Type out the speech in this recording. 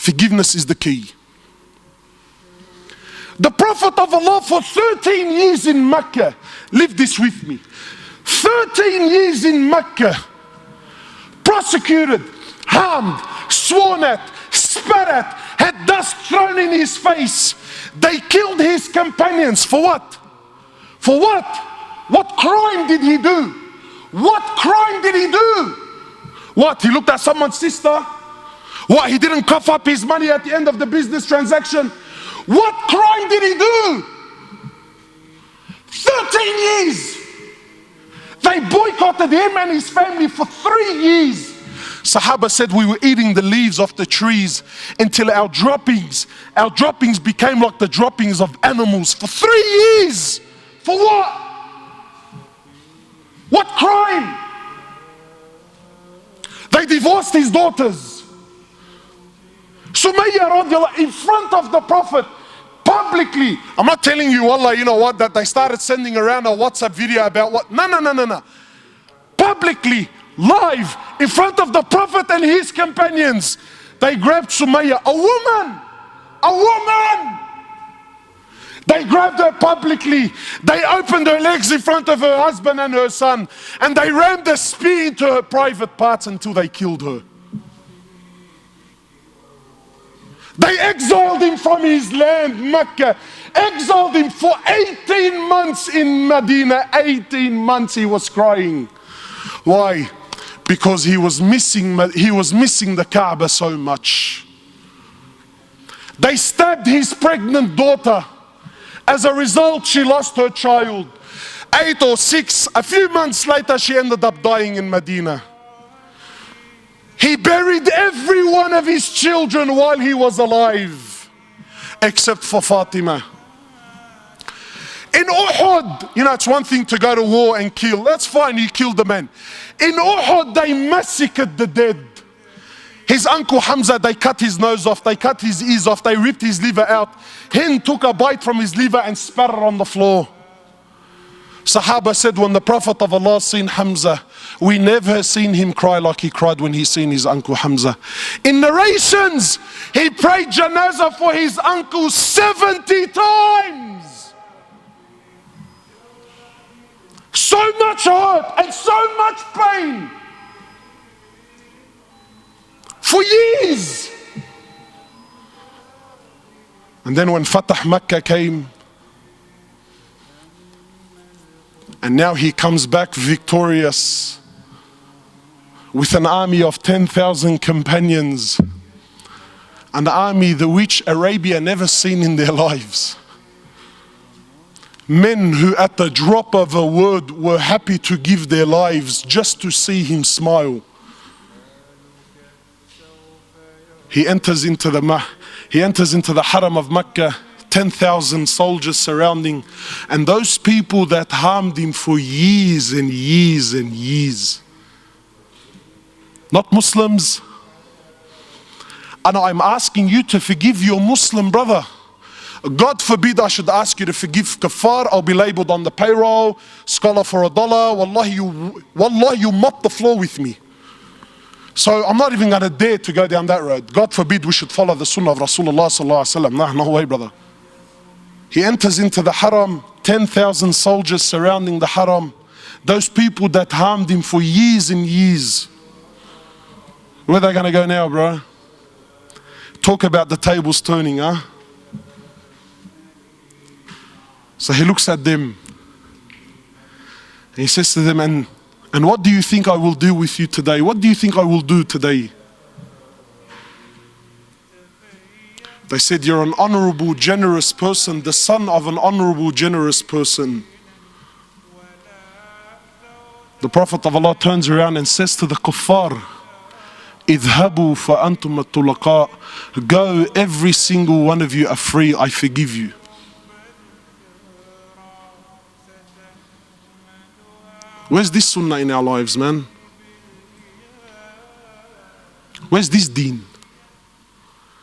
Forgiveness is the key. The Prophet of Allah for 13 years in Mecca, live this with me, 13 years in Mecca, prosecuted, harmed, sworn at, spat at, had dust thrown in his face. They killed his companions. For what? For what? What crime did he do? What crime did he do? What? He looked at someone's sister? What? He didn't cough up his money at the end of the business transaction? What crime did he do? 13 years. They boycotted him and his family for 3 years. Sahaba said we were eating the leaves off the trees until our droppings became like the droppings of animals for 3 years. For what? What crime? They divorced his daughters. Sumayya radiallahu in front of the Prophet, publicly. I'm not telling you, wallah, you know what, that they started sending around a WhatsApp video about what. No. Publicly, live, in front of the Prophet and his companions, they grabbed Sumayya, a woman. They grabbed her publicly. They opened her legs in front of her husband and her son, and they rammed a spear into her private parts until they killed her. They exiled him from his land, Mecca. Exiled him for 18 months in Medina. 18 months he was crying. Why? Because he was missing the Kaaba so much. They stabbed his pregnant daughter. As a result, she lost her child. 8 or 6, a few months later, she ended up dying in Medina. He buried every one of his children while he was alive, except for Fatima. In Uhud, you know, it's one thing to go to war and kill. That's fine, he killed the man. In Uhud, they massacred the dead. His uncle Hamza, they cut his nose off, they cut his ears off, they ripped his liver out. Hind took a bite from his liver and spat it on the floor. Sahaba said when the Prophet of Allah seen Hamza, we never seen him cry like he cried when he seen his uncle Hamza. In narrations, he prayed janazah for his uncle 70 times. So much hurt and so much pain. For years. And then when Fatah Makkah came, and now he comes back victorious with an army of 10,000 companions, an army the which Arabia never seen in their lives. Men who at the drop of a word were happy to give their lives just to see him smile. He enters into the haram of Mecca, 10,000 soldiers surrounding, and those people that harmed him for years and years and years. Not Muslims. And I'm asking you to forgive your Muslim brother. God forbid I should ask you to forgive kafar. I'll be labeled on the payroll, scholar for $1. Wallahi, you mop the floor with me. So I'm not even going to dare to go down that road. God forbid we should follow the sunnah of Rasulullah sallallahu alaihi wasallam. No way, brother. He enters into the haram, 10,000 soldiers surrounding the haram. Those people that harmed him for years and years. Where are they going to go now, bro? Talk about the tables turning, huh? So he looks at them. And he says to them, and what do you think I will do with you today? What do you think I will do today? They said, you're an honorable, generous person, the son of an honorable, generous person. The Prophet of Allah turns around and says to the kuffar, اذهبوا فأنتم الطلقاء. Go, every single one of you are free, I forgive you. Where's this sunnah in our lives, man? Where's this deen?